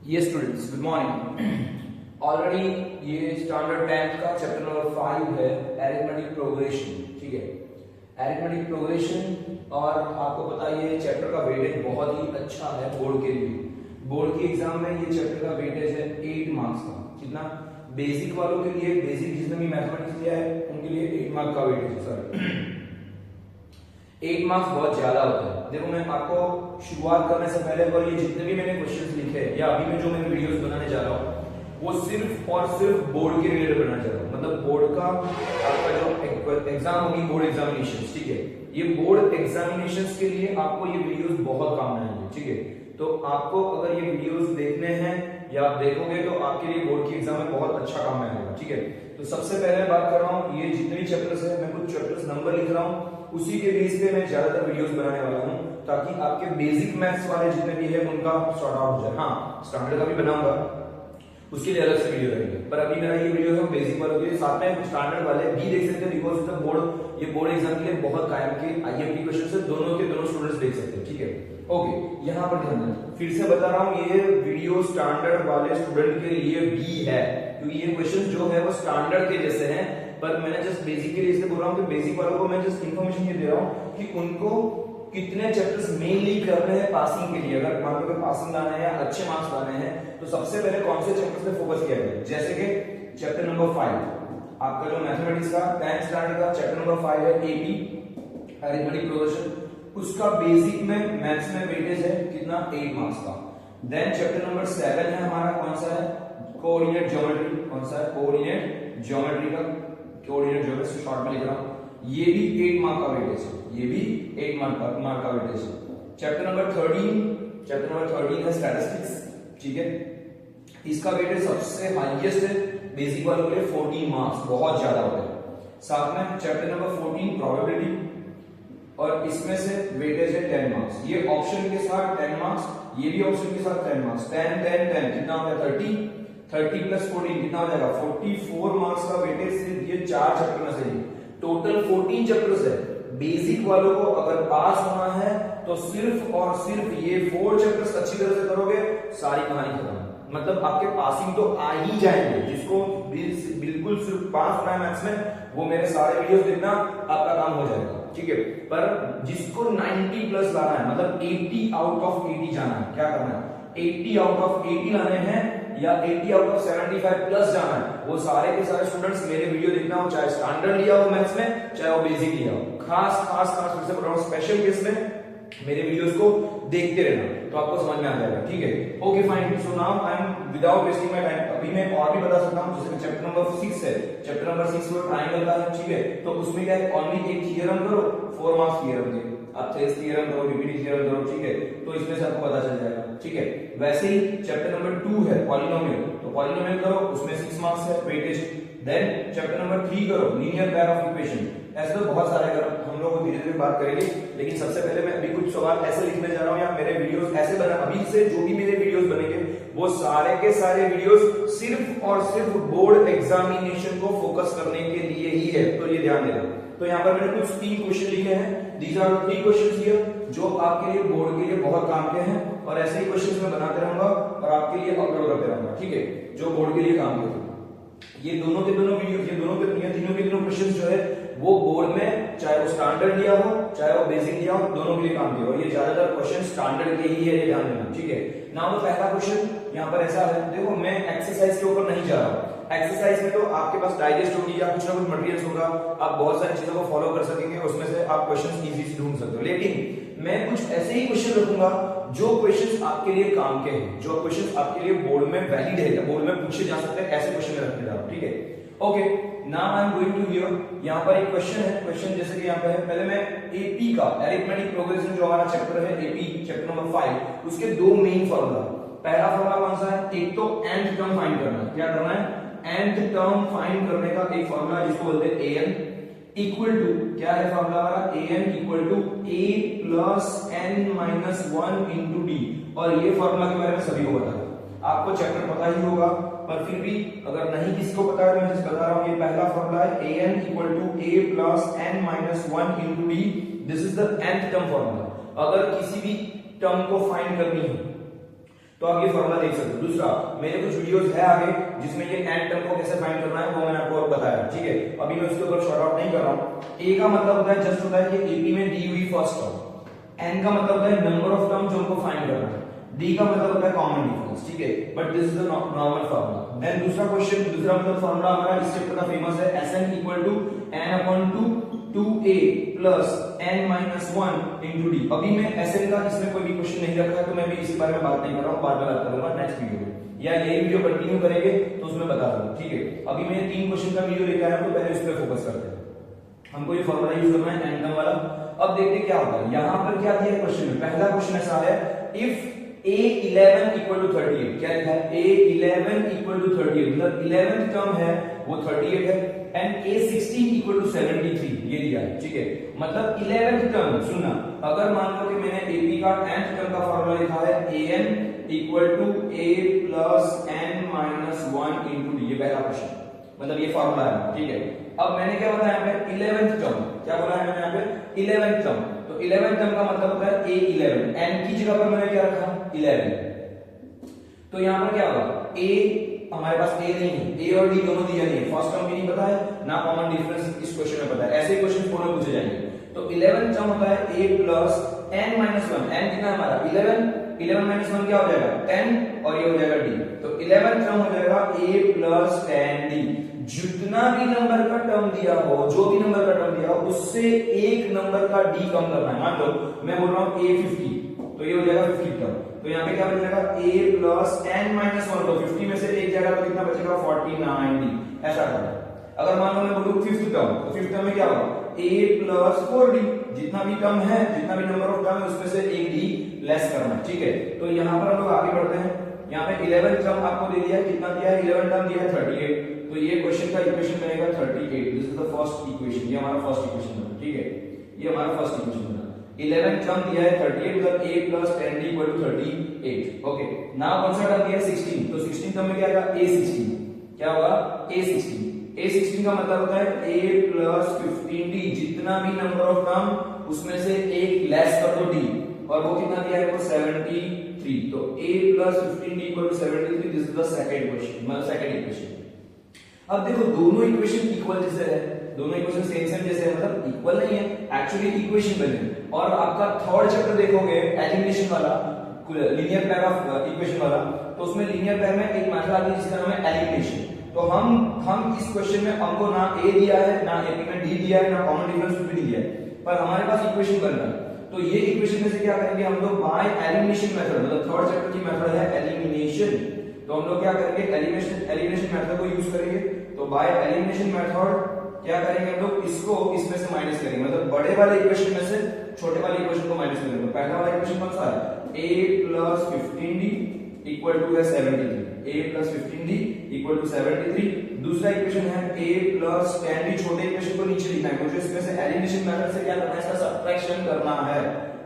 ये students good morning. Already ये standard 10th का चैप्टर नंबर 5 है अरिथमेटिक प्रोग्रेशन। ठीक है, अरिथमेटिक प्रोग्रेशन। और आपको पता है ये चैप्टर का वेटेज बहुत ही अच्छा है बोर्ड के लिए। बोर्ड के एग्जाम में ये चैप्टर का वेटेज है 8 मार्क्स का। कितना? बेसिक वालों के लिए, बेसिक जिसने भी मैथमेटिक्स लिया है उनके लिए 8 मार्क्स का वेटेज है। सॉरी 8 मार्क्स बहुत ज्यादा होता है। देखो मैं आपको शुरुआत करने से पहले और ये जितने भी मैंने क्वेश्चंस लिखे हैं या अभी मैं जो मैंने वीडियोस बनाने जा रहा हूँ वो सिर्फ और सिर्फ बोर्ड के रिलेटेड बनाना चाह रहा हूँ। मतलब बोर्ड का आपका जो एग्जाम होगी, बोर्ड एग्जामिनेशन। ठीक है, ये बोर्ड एग्जामिनेशन के लिए आपको ये वीडियोस बहुत काम आएंगे। ठीक है, तो आपको अगर ये वीडियोस देखने हैं या आप देखोगे तो आपके लिए बोर्ड की एग्जाम में बहुत अच्छा काम आएगा। ठीक है, तो सबसे पहले बात कर रहा हूँ ये जितने भी चैप्टर्स है, मैं कुछ चैप्टर्स नंबर लिख रहा हूँ, उसी के बेस पे मैं ज्यादातर वीडियोस बनाने वाला हूँ ताकि आपके बेसिक मैथ्स वाले जितने भी है उनका सॉर्ट आउट हो जाए। हाँ, स्टैंडर्ड का भी बनाऊंगा, उसके लिए अलग से वीडियो रहेंगे, पर अभी मेरा ये वीडियो है बेसिक वालों के लिए। साथ में स्टैंडर्ड वाले भी देख सकते हैं बिकॉज द बोर्ड, ये बोर्ड एग्जाम के लिए बहुत कायम के आईएमपी क्वेश्चन है, दोनों के दोनों स्टूडेंट्स देख सकते हैं। ठीक है, ओके, यहाँ पर ध्यान दें, फिर से बता रहा हूँ ये वीडियो स्टैंडर्ड वाले स्टूडेंट के लिए भी है क्योंकि ये क्वेश्चन जो है वो स्टैंडर्ड के जैसे हैं, पर मैंने जस्ट बेसिक के लिए इसलिए बोल रहा हूँ कि बेसिक वालों को मैं जस्ट इन्फॉर्मेशन ये दे रहा हूँ कि उनको कितने चैप्टर्स मेनली करने हैं पासिंग के लिए। अगर मान लो पासिंग लाना है या अच्छे मार्क्स लाने हैं तो सबसे पहले कौन से चैप्टर्स पे फोकस किया जाए। जैसे कि चैप्टर नंबर 5 आपका जो मैथमेटिक्स का 10th स्टैंडर्ड का चैप्टर नंबर 5 है एपी अरिथमेटिक प्रोग्रेशन, उसका बेसिक में मैथ्स में वेटेज है कितना 8 मार्क्स का। देन चैप्टर नंबर 7 है हमारा, कौन सा है? Coordinate geometry. कौन सा है? कोऑर्डिनेट ज्योमेट्री का, कोऑर्डिनेट ज्योमेट्री शॉर्ट में लिख रहा हूं, ये भी 8 मार्क का वेटेज है, ये भी 8 मार्क का वेटेज है। चैप्टर नंबर 13 है स्टैटिस्टिक्स। ठीक है, इसका वेटेज सबसे हाईएस्ट है बेसिक वालों के लिए 14 मार्क्स, बहुत ज्यादा होता है। साथ में चैप्टर नंबर 14 प्रोबेबिलिटी, और इसमें से वेटेज है 10 मार्क्स। ये ऑप्शन के साथ 10 मार्क्स, ये भी ऑप्शन के साथ 10 मार्क्स। 10 10 10 कितना हो गया? 30 प्लस 14 कितना हो जाएगा? 44 मार्क्स का वेटेज सिर्फ ये 4 चैप्टर में से ही। टोटल 14 चैप्टर्स है। बेसिक वालों को अगर पास होना है तो सिर्फ और सिर्फ ये 4 चैप्टर्स अच्छी तरह से करोगे, सारी कहानी खत्म। मतलब आपके पासिंग तो आ ही जाएंगे। जिसको बिल्कुल सिर्फ पास होना है मैथ्स में, वो मेरे सारे वीडियोस देखना, आपका काम हो जाएगा। ठीक है, पर जिसको 90 प्लस लाना है, मतलब 80 आउट ऑफ 80 जाना है, क्या करना है? 80 आउट ऑफ 80 लाने हैं या 80 आउट ऑफ 75 प्लस जाना है, वो सारे के सारे स्टूडेंट्स मेरे वीडियो देखना हो, चाहे स्टैंडर्ड लिया हो मैथ्स में, चाहे वो बेसिक लिया हो। खास फिर से बोल रहा हूं, स्पेशल केस में मेरे वीडियोस को देखते रहना तो आपको समझ में आ जाएगा। ठीक है, okay fine. So now I M without wasting my time, अभी मैं और भी बता सकता हूं। जैसे चैप्टर नंबर 6 है, चैप्टर नंबर 6 वो ट्रायंगल का है। ठीक है, तो उसमें क्या है? ओनली एक थ्योरम करो, 4 मार्क्स थ्योरम के, आप थ्रेस थ्योरम करो, डिविडी थ्योरम करो। ठीक है, तो इसमें से आपको पता चल जाएगा। ठीक है, वैसे ही चैप्टर नंबर 2 है पॉलिनोमियल, तो पॉलिनोमियल करो, उसमें 6 मार्क्स है वेटेज। देन चैप्टर नंबर 3 करो, लीनियर पेयर ऑफ इक्वेशन। ऐसे तो बहुत सारे अगर हम लोग धीरे धीरे बात करेंगे, लेकिन सबसे पहले मैं अभी कुछ सवाल ऐसे लिखने जा रहा हूं या मेरे वीडियोस ऐसे बना, अभी से जो भी मेरे वीडियोस बनेंगे वो सारे के सारे वीडियोस सिर्फ और सिर्फ बोर्ड एग्जामिनेशन को फोकस करने के लिए ही है, तो ये ध्यान देना। तो यहाँ पर मैंने कुछ 3 क्वेश्चन लिखे हैं, दीज आर 3 क्वेश्चंस हियर जो आपके लिए बोर्ड के लिए बहुत काम के हैं, और ऐसे ही क्वेश्चंस मैं बनाते रहूंगा और आपके लिए अपलोड करते रहूंगा। ठीक है, जो बोर्ड के लिए काम के थे, ये दोनों के दोनों वीडियो, ये दोनों के तीनों के तीनों क्वेश्चंस जो है वो बोर्ड में, चाहे वो स्टैंडर्ड लिया हो चाहे वो बेसिक लिया हो, दोनों के लिए काम किया, और ये ज्यादातर क्वेश्चन स्टैंडर्ड के ही है, ये ध्यान देना। ठीक है, नाउ तो पहला क्वेश्चन यहाँ पर ऐसा है, देखो मैं एक्सरसाइज के ऊपर नहीं जा रहा। एक्सरसाइज में तो आपके पास डाइजेस्ट होगी या कुछ ना कुछ मटेरियल्स होगा, आप बहुत सारी चीजों को फॉलो कर सकेंगे, उसमें से आप क्वेश्चंस इजी से ढूंढ सकते हो। लेकिन मैं कुछ ऐसे ही क्वेश्चन रखूंगा जो क्वेश्चंस आपके लिए काम के हैं, जो क्वेश्चंस आपके लिए बोर्ड में वैलिड है, बोर्ड में पूछे जा सकते हैं, ऐसे क्वेश्चन रखने जा रहा हूं। ठीक है, okay, now I am going to here, यहाँ पर एक क्वेश्चन है। क्वेश्चन जैसे कि यहाँ पे है, पहले मैं एपी का अरिथमेटिक प्रोग्रेशन जो हमारा चैप्टर है एपी चैप्टर नंबर 5, उसके 2 मेन फार्मूला। पहला फार्मूला कौन सा है? एक तो nth टर्म फाइंड करना है। क्या करना है? nth टर्म फाइंड करने का एक फार्मूला जिसको बोलते हैं an इक्वल टू, क्या है फार्मूला हमारा? an equal to a plus n minus 1 into d. और ये फार्मूला के बारे में सभी को पता है, आपको चैप्टर पता ही होगा, पर फिर भी अगर नहीं किसी को पता है तो मैं जिस बता रहा हूं, ये पहला फार्मूला है an equal to a plus n minus 1 into d. This is the nth term formula. अगर किसी भी टर्म को फाइंड करनी है तो आप ये फॉर्मूला देख सकते हो। दूसरा, मेरे कुछ वीडियोस है आगे जिसमें ये एन टर्म को कैसे फाइंड करना है वो मैंने आपको बताया, ठीक है। अभी मैं उसके ऊपर शॉर्ट आउट नहीं कर रहा हूं। ए का मतलब होता है जस्ट होता है कि एपी में दी हुई फर्स्ट टर्म, एन का मतलब होता है नंबर ऑफ टर्म जो हमको फाइंड करना है, डी का मतलब होता है कॉमन डिफरेंस, ठीक है। But this is the normal formula. Then दूसरा क्वेश्चन, दूसरा मतलब फार्मूला हमारा इस चैप्टर का फेमस है, Sn equal to n upon 2a plus n minus 1 into d। अभी मैं Sn का इसमें कोई भी क्वेश्चन नहीं रखा है तो मैं भी इस बारे में बात नहीं कर रहा हूं, बाद में बात करूंगा नेक्स्ट वीडियो में, या ये वीडियो कंटिन्यू करेंगे तो उसमें बता दूंगा, ठीक है। अभी मैं 3 क्वेश्चन का वीडियो लेकर आया हूं तो पहले उस पर फोकस करते हैं। हमको ये फार्मूला यूज करना है n टर्म वाला। अब देखते क्या होता है। यहां पर क्या दिया है क्वेश्चन में, पहला क्वेश्चन ऐसा है, इफ a11 इक्वल टू 38, क्या लिखा है, a11 इक्वल टू 38, मतलब 11th टर्म है वो 38 है, एंड a16 इक्वल टू 73 ये दिया है, ठीक है। मतलब 11th टर्म, सुनना, अगर मान लो कि मैंने AP का 10th टर्म का फार्मूला लिखा है an equal to a plus n minus 1 into d, ये पहला क्वेश्चन, मतलब ये फार्मूला है, ठीक है। अब मैंने क्या बताया यहाँ पे 11th टर्म, क्या बोला है मैंने यहाँ पे 11th टर्म, तो 11th टर्म का मतलब होता है a11, n की जगह पर मैंने क्या रखा 11, तो यहाँ पर क्या होगा, a हमारे पास a नहीं है, a और d दोनों दिया नहीं है, फर्स्ट टर्म भी नहीं पता है ना कॉमन डिफरेंस इस क्वेश्चन में पता है, ऐसे क्वेश्चन पूरे पूछे जाएंगे। तो 11th टर्म होता है a plus n minus 1, n कितना है हमारा 11, 11 माइनस 1 क्या हो जाएगा 10, और ये हो जाएगा d, तो 11th टर्म हो जाएगा a प्लस 10d। जितना भी नंबर का टर्म दिया हो, जो भी नंबर का टर्म दिया हो, उससे एक नंबर का d कम करना है। मान लो मैं बोल रहा हूं a50, तो ये हो जाएगा 50 टर्म, तो यहाँ पे क्या बचेगा a प्लस n माइनस 1, तो 50 में से एक जाएगा तो कितना बचेगा 49d, ऐसा करना। अगर मान लो मैं बोलूं 5th टर्म, तो 5th टर्म में क्या होगा a प्लस 4d, जितना भी टर्म है, जितना भी नंबर ऑफ टर्म है उसमें से एक d लेस करना, ठीक है। तो यहाँ पर हम लोग आगे बढ़ते हैं। यहाँ पे 11 टर्म आपको दे दिया, कितना दिया है 11 टर्म दिया है 38, तो ये क्वेश्चन का इक्वेशन बनेगा 38, this is the first equation, ये हमारा फर्स्ट इक्वेशन बना, ठीक है, ये हमारा फर्स्ट इक्वेशन बना। 11 टर्म दिया है 38, मतलब a plus 10d equal to 38, okay. Now कौन सा टर्म दिया है 16, तो 16 टर्म में क्या आएगा a16, क्या होगा a16, a16 का मतलब होता है a प्लस 15d, जितना भी नंबर ऑफ टर्म उसमें से एक लेस कर दो d, और वो कितना दिया है वो 73, तो a plus 15d equal to 73, this is the second question, मतलब सेकंड इक्वेशन। अब देखो दोनों इक्वेशन इक्वल जैसे है, दोनों इक्वेशन सेम सेम जैसे है, मतलब इक्वल नहीं है, एक्चुअली इक्वेशन बने। और आपका थर्ड चैप्टर देखोगे एलिमिनेशन वाला, लीनियर पेयर ऑफ इक्वेशन वाला, तो उसमें लीनियर पेयर में एक मेथड आती है जिसका नाम है एलिमिनेशन। तो हम इस क्वेश्चन में हमको ना a दिया है, ना एपी में d दिया है, ना कॉमन डिफरेंस कुछ भी नहीं दिया है, पर हमारे पास इक्वेशन बन रहा है। तो ये इक्वेशन में से क्या करेंगे हम लोग, बाय एलिमिनेशन मेथड, मतलब थर्ड चैप्टर की मेथड है एलिमिनेशन, तो हम लोग क्या करेंगे एलिमिनेशन मेथड को यूज करेंगे। तो बाय एलिमिनेशन मेथड क्या करेंगे हम लोग, इसको इसमें से माइनस करेंगे, मतलब बड़े वाले इक्वेशन में से छोटे वाले इक्वेशन को माइनस करेंगे। तो पहला वाला इक्वेशन कौन सा है, a plus 15d equal to है 73, a plus 15d equal to 73। दूसरा इक्वेशन है a प्लस 10d, छोटे इक्वेशन को नीचे लिखना है, मुझे इसमें से एलिमिनेशन मेथड से क्या करना है, इसका सब्ट्रैक्शन करना है।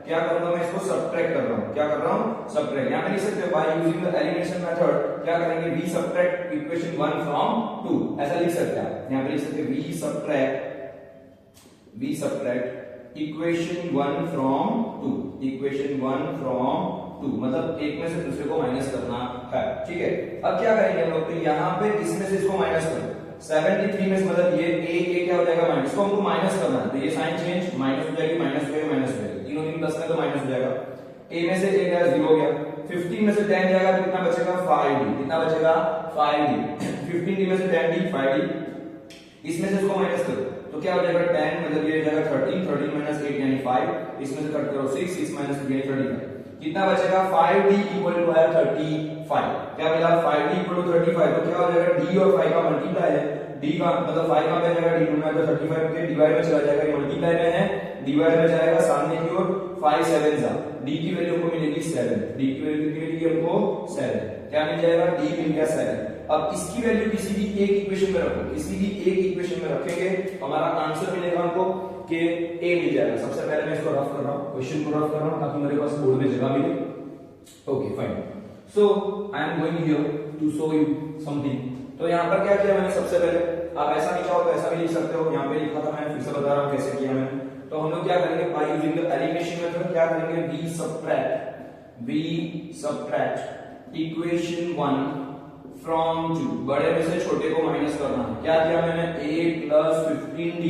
क्या कर रहा हूं मैं, इसको सब्ट्रैक्ट कर रहा हूं, क्या कर रहा हूं सब्ट्रैक्ट। यहां पे लिख सकते हो by using the elimination method क्या करेंगे, v सब्ट्रैक्ट इक्वेशन 1 फ्रॉम 2, ऐसा लिख सकते हैं आप। यहां पे लिख सकते हैं v subtract equation 1 from 2, equation 1 from 2, मतलब एक में से दूसरे को माइनस करना है, ठीक है। अब क्या करेंगे हम लोग, तो यहां पे इसमें से इसको माइनस करो, 73 में से मतलब ये a क्या हो जाएगा माइनस, इसको हमको माइनस करना है, तो ये साइन चेंज, माइनस हो जाएगी, माइनस हो जाएगी, माइनस हो जाएगी, तीनों तीन प्लस में तो माइनस हो जाएगा। a में से a गया 0 हो गया, 15 में से 10 जाएगा तो कितना बचेगा 5d, कितना बचेगा 5d, 15d में से 10d 5d, इसमें से इसको माइनस करो तो क्या हो जाएगा 10, मतलब ये हो जाएगा 13, 13 माइनस 8 यानी 5, इसमें से कट करो 6, 6 माइनस 2 यानी 35, कितना बचेगा 5d इक्वल टू आया 35, क्या मिला 5d इक्वल टू 35, तो क्या हो जाएगा d और 5 का मल्टीप्लाई है, d का मतलब 5 का क्या जाएगा d गुना तो 35 के डिवाइड में चला जाएगा, ये मल्टीप्लाई में है, डिवाइड में जाएगा सामने की ओर, 5 7 जा, d की वैल्यू को मिलेगी 7, d की वैल्यू कितनी मिलेगी हमको 7, क्या मिल जाएगा d मिल गया 7। अब इसकी वैल्यू किसी भी एक इक्वेशन में रखो, किसी भी एक इक्वेशन में रखेंगे हमारा आंसर मिलेगा हमको कि a मिल जाएगा। सबसे पहले मैं इसको रफ कर रहा हूं, क्वेश्चन को रफ कर रहा हूं ताकि मेरे पास बोर्ड में जगह मिले। Okay fine, so I am going here to show you something. तो यहां पर क्या किया मैंने, सबसे पहले आप ऐसा नहीं चाहो तो ऐसा भी लिख सकते हो, यहां पे लिखा था मैंने, फिर से बता रहा हूं कैसे किया मैंने। तो हम लोग क्या करेंगे, by using the elimination method क्या करेंगे, v सब्ट्रैक्ट इक्वेशन 1 फ्रॉम 2, बड़े में से छोटे को माइनस करना है। क्या किया मैंने, a plus 15d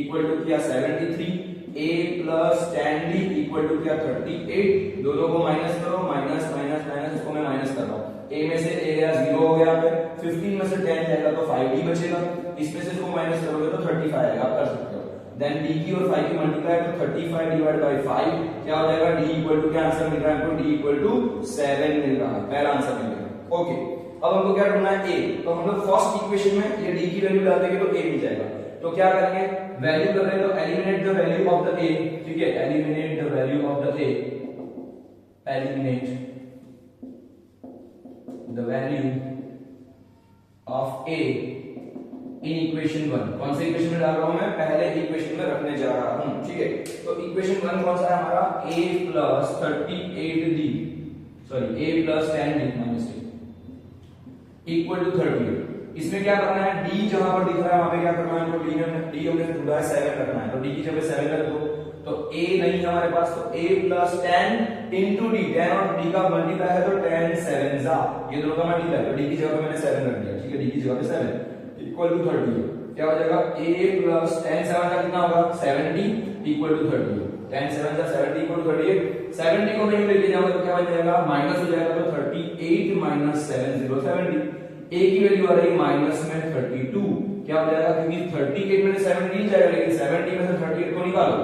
equal to किया 73, a plus 10d equal to किया 38। दोनों को माइनस करो, माइनस माइनस माइनस, इसको मैं माइनस कर रहा हूँ। a में से a गया 0 हो गया पे, 15 में से 10 जाएगा तो 5d बचेगा, इसमें से इसको माइनस करोगे तो 35 आएगा, आप कर सकते हो। देन d की और 5 की मल्टीप्लाई तो 35 डिवाइड बाय 5 क्या हो जाएगा, d इक्वल टू क्या आंसर मिल रहा है हमको, d इक्वल टू 7 मिल रहा है, पहला आंसर मिल गया। ओके, अब हमको क्या ढूंढना है, a। तो हम लोग फर्स्ट इक्वेशन में ये d की वैल्यू डाल देंगे तो a मिल जाएगा। तो क्या करेंगे, वैल्यू कर रहे हैं तो eliminate the value of the a, ठीक है, eliminate the value of the a, eliminate the value of a in equation 1। कौन सा इक्वेशन में डाल रहा हूं मैं, पहले इक्वेशन में रखने जा रहा हूं, ठीक है। तो इक्वेशन 1 कौन सा है हमारा, a plus 38d, sorry a plus 10d minus equal to 38। इसमें क्या करना है, d जहां पर दिख रहा है वहां पे क्या करना है, तो d हमने ढूंढा है 7 रखना है, तो d की जगह 7 रख दो। तो a नहीं हमारे पास, तो a प्लस 10 इंटू डी, 10 और d का मल्टीप्लाई है तो 10 7 जा, ये दोनों का मल्टीप्लाई, तो d की जगह पे मैंने 7 रख दिया, ठीक है, d की जगह पे 7 इक्वल टू 30। क्या हो जाएगा, a प्लस 10 7 का कितना होगा, 70 इक्वल टू 30, 10 7 जा 70 इक्वल टू 38। 70 को नहीं लेके जाओगे तो क्या बन जाएगा, माइनस हो जाएगा, तो 38 माइनस 70 70, a की वैल्यू आ रही माइनस में 32, क्या हो जाएगा, क्योंकि 38 में 70 जाएगा, लेकिन 70 में से 38 को निकालो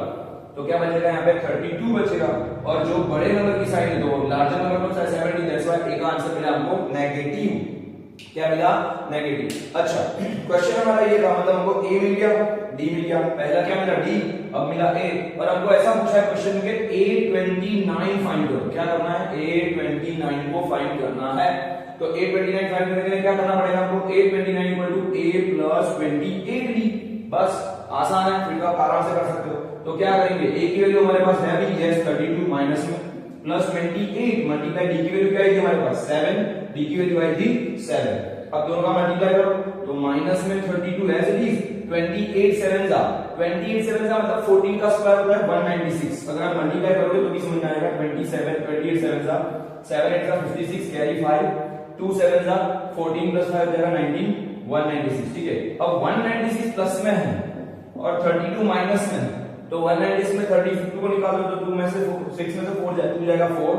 तो क्या बचेगा, यहाँ पे 32 बचेगा। और जो बड़े नंबर की साइड है तो लार्जर नंबर कौन सा है, 70, दैट्स व्हाई एक आंसर मिला हमको नेगेटिव, क्या मिला, नेगेटिव। अच्छा, क्वेश्चन हमारा ये था, मतलब हमको a मिल गया, d मिल गया, पहला क्या मिला d, अब मिला a, और हमको ऐसा पूछा है क्वेश्चन में a29 फाइंड करो। क्या करना है, a29 को फाइंड करना है। तो a29 फाइंड करने के लिए क्या करना पड़ेगा हमको, a29 equal to a plus 28d, बस आसान है, फिर आप आराम से कर सकते हो। तो क्या करेंगे, a की वैल्यू हमारे पास है अभी यस 32 माइनस में प्लस 28 मल्टीप्लाई d की वैल्यू क्या है हमारे पास 7, d की वैल्यू आई थी 7। अब दोनों का मल्टीप्लाई करो तो माइनस में 32 एज इट इज, 28 7 जा, 28 7 जा मतलब 14 का स्क्वायर होता है 196। अगर आप मल्टीप्लाई करोगे तो भी समझ में आएगा, 27 28 7 जा, 7 8 जा 56 कैरी 5, 2 7 जा 14 प्लस 5 हो जाएगा 19, 196, ठीक है। अब 196 प्लस में है और 32 माइनस में है, तो 196 में 32 को निकालो तो 2 में से 6 में से 4 जाए, 2 जाएगा 4,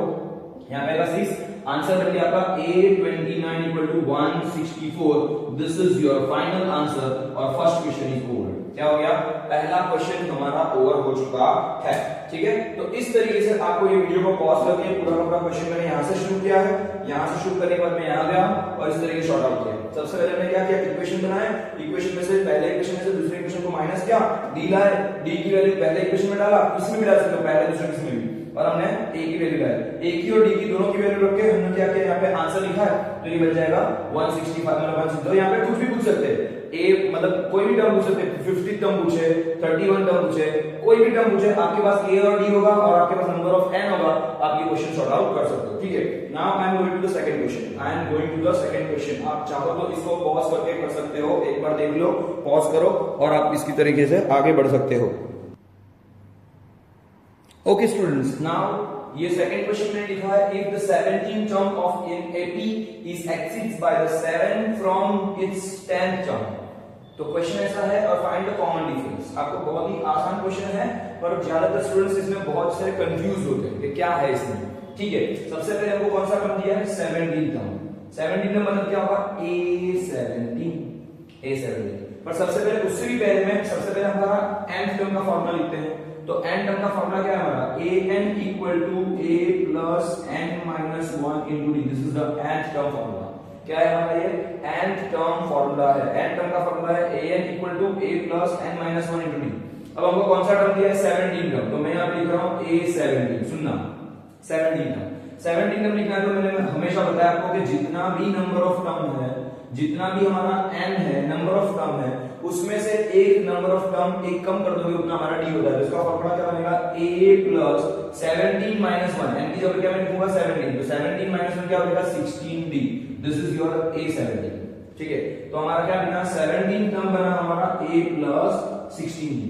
यहाँ पे आएगा 6। आंसर बन गया आपका a29 equal to 164। This is your final answer और फर्स्ट क्वेश्चन इज ओवर। क्या हो गया, पहला क्वेश्चन हमारा ओवर हो चुका है, ठीक है। तो इस तरीके से आपको ये वीडियो को पॉज करके पूरा का पूरा क्वेश्चन मैंने यहाँ से शुरू किया है, यहाँ से शुरू करने के बाद मैं यहाँ गया और इस तरीके शॉर्ट आउट किया। सबसे पहले मैंने क्या किया, इक्वेशन बनाया, इक्वेशन में से पहले इक्वेशन में से दूसरे इक्वेशन को माइनस किया, डी लाए, डी की वैल्यू पहले इक्वेशन में डाला, इसमें भी डाल सकते हो, पहले दूसरे किसी में भी, और हमने a की वैल्यू डाली, a की और d की दोनों की वैल्यू रख के हमने क्या किया, यहाँ पे आंसर लिखा है तो ये बन जाएगा 165 मतलब 162। यहाँ पे कुछ भी पूछ सकते हैं, a मतलब कोई भी टर्म पूछ सकते हैं, 50 टर्म पूछे, 31 टर्म पूछे, कोई भी टर्म पूछे, आपके पास a और d होगा और आपके पास नंबर ऑफ n होगा, आप ये क्वेश्चन सॉर्ट आउट कर सकते हो, ठीक है। Now I am going to the second question, I am going to the second question. आप चाहो तो इसको पॉज करके कर सकते हो, एक बार देख लो, पॉज करो और आप इसकी तरीके से आगे बढ़ सकते हो। ओके स्टूडेंट्स, नाउ ये सेकंड क्वेश्चन में लिखा है, if the 17th term of in AP is exceeds by the 7 from its 10th term. तो क्वेश्चन ऐसा है और फाइंड द कॉमन डिफरेंस। आपको बहुत ही आसान क्वेश्चन है पर ज्यादातर स्टूडेंट्स इसमें बहुत सारे कंफ्यूज होते हैं कि क्या है इसमें, ठीक है। सबसे पहले हमको कौन सा टर्म दिया है, 17 टर्म। 17 का मतलब क्या होगा, A17। पर सबसे पहले उससे भी पहले में सबसे पहले हमारा nth टर्म का फॉर्मूला लिखते हैं। तो n टर्म का फॉर्मूला क्या है हमारा, an equal to a plus n minus 1 into d। This is the nth term formula. क्या है हमारा ये nth टर्म फॉर्मूला है, n टर्म का फॉर्मूला है an equal to a plus n minus 1 into d। अब हमको कौन सा टर्म दिया है, 17 टर्म, तो मैं यहाँ पे लिख रहा हूँ a17। सुनना, 17 टर्म, 17 टर्म लिखना है तो मैंने हमेशा बताया आपको कि जितना भी नंबर ऑफ टर्म है, जितना भी हमारा n है, नंबर ऑफ टर्म है, उसमें से एक नंबर ऑफ टर्म एक कम कर दोगे उतना हमारा d होता है। तो इसका फॉर्मूला क्या बनेगा, a प्लस 17 माइनस 1, n की जगह क्या मैं लिखूंगा 17, तो 17 माइनस 1 क्या हो जाएगा 16d। This is your a17, ठीक है। तो हमारा क्या बना, 17 टर्म बना हमारा a प्लस 16d,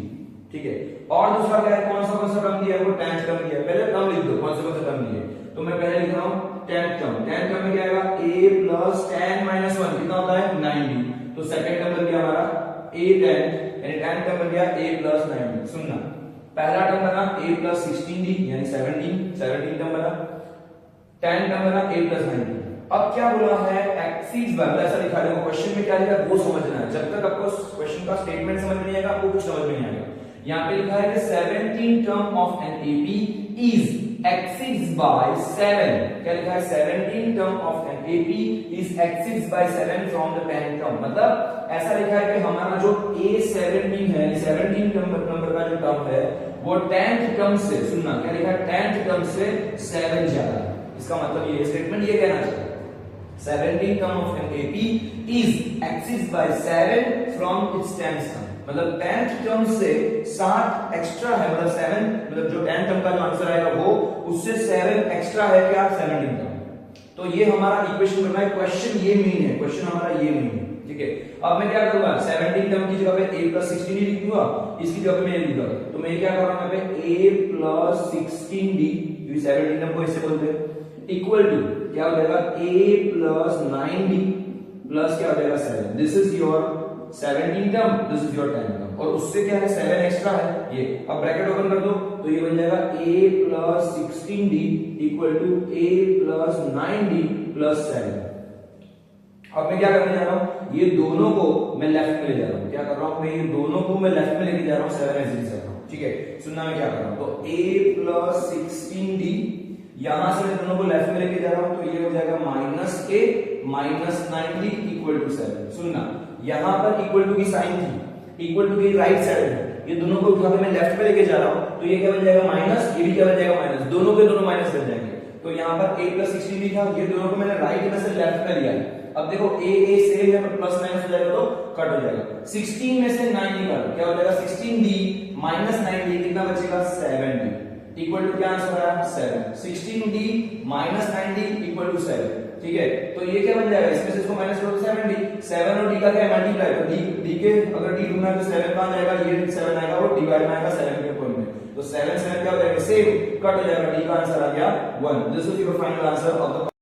ठीक है। और दूसरा क्या है, कौन सा टर्म दिया है, वो 10th टर्म दिया है। पहले टर्म लिख दो कौन से टर्म दिए, तो मैं पहले लिख रहा हूँ 10th टर्म में क्या आएगा a प्लस 10 माइनस 1 कितना होता है 90। तो सेकंड टर्म बन गया हमारा a 10 यानी 10 टर्म बन गया a प्लस 90। सुनना पहला टर्म बना a प्लस 16d यानी 17 टर्म बना, 10 टर्म बना a प्लस 90। अब क्या बोला है एक्सिस बाय, ऐसा लिखा है क्वेश्चन में क्या लिखा है वो समझना है। जब तक आपको क्वेश्चन का स्टेटमेंट समझ में नहीं आएगा आपको कुछ समझ में नहीं आएगा। यहाँ पे लिखा है कि 17 term of an AP is exceeds by 7। क्या लिखा है 17 term of an AP is exceeds by 7 from the 10 term. मतलब ऐसा लिखा है कि हमारा जो A17 है 17 नंबर का जो टर्म है वो 10th टर्म से, सुनना क्या लिखा है 10th टर्म से 7 ज्यादा है। इसका मतलब ये स्टेटमेंट ये कहना चाहिए 17 term of an AP is axis by 7 from its 10th term। मतलब 10th टर्म से 7 एक्स्ट्रा है, मतलब 7 मतलब जो 10th टर्म का जो आंसर आएगा वो उससे 7 एक्स्ट्रा है क्या 17 टर्म। तो ये हमारा इक्वेशन बन रहा है, क्वेश्चन ये मीन है, क्वेश्चन हमारा ये मीन है। ठीक है, अब मैं क्या करूंगा 17 टर्म की जगह पे a प्लस 16d लिख दूंगा, इसकी जगह पे मैं ये लिख दूंगा। तो मैं क्या कर रहा हूं यहाँ पे a प्लस 16d, क्योंकि 17 टर्म को इससे बोलते हैं, इक्वल टू क्या हो जाएगा a प्लस 9d प्लस क्या हो जाएगा 7। This is your 17 term, this is your 10 term, और उससे क्या है 7 एक्स्ट्रा है ये। अब ब्रैकेट ओपन कर दो तो ये बन जाएगा a plus 16d equal to a plus 9d plus 7। अब मैं क्या करने जा रहा हूं, ये दोनों को मैं लेफ्ट में ले जा रहा हूं। क्या कर रहा हूं मैं, ये दोनों को मैं लेफ्ट में लेके जा रहा हूं, 7 ऐसे लिख रहा हूं। ठीक है, सुनना मैं क्या कर रहा हूं, तो a प्लस 16d यहां से मैं दोनों को लेफ्ट में लेके जा रहा हूं तो ये हो जाएगा minus a minus 9d equal to 7। सुनना यहां पर इक्वल टू की साइन थी, इक्वल टू की राइट साइड है, ये दोनों को उठा के मैं लेफ्ट में लेके जा रहा हूं तो ये क्या बन जाएगा माइनस, ये भी क्या बन जाएगा माइनस, दोनों के दोनों माइनस बन जाएंगे। तो यहां पर a प्लस 16 लिखा, ये दोनों को मैंने राइट में से लेफ्ट में लिया। अब देखो a सेम है पर प्लस माइनस हो जाएगा तो कट हो जाएगा। 16 में से 9 निकालो, क्या हो जाएगा 16d माइनस 9d कितना बचेगा 7d इक्वल टू क्या आंसर आया 7। 16d minus 9d equal to 7। ठीक है, तो ये क्या बन जाएगा, इसमें से इसको माइनस करो 7d, 7 और d का क्या मल्टीप्लाई, तो d के अगर d ढूंढना है तो 7 कहां जाएगा, ये 7 आएगा वो डिवाइड में आएगा 7 के पॉइंट में, तो 7 7 क्या हो जाएगा सेम, कट हो जाएगा, d का आंसर आ गया 1। This is your final answer of the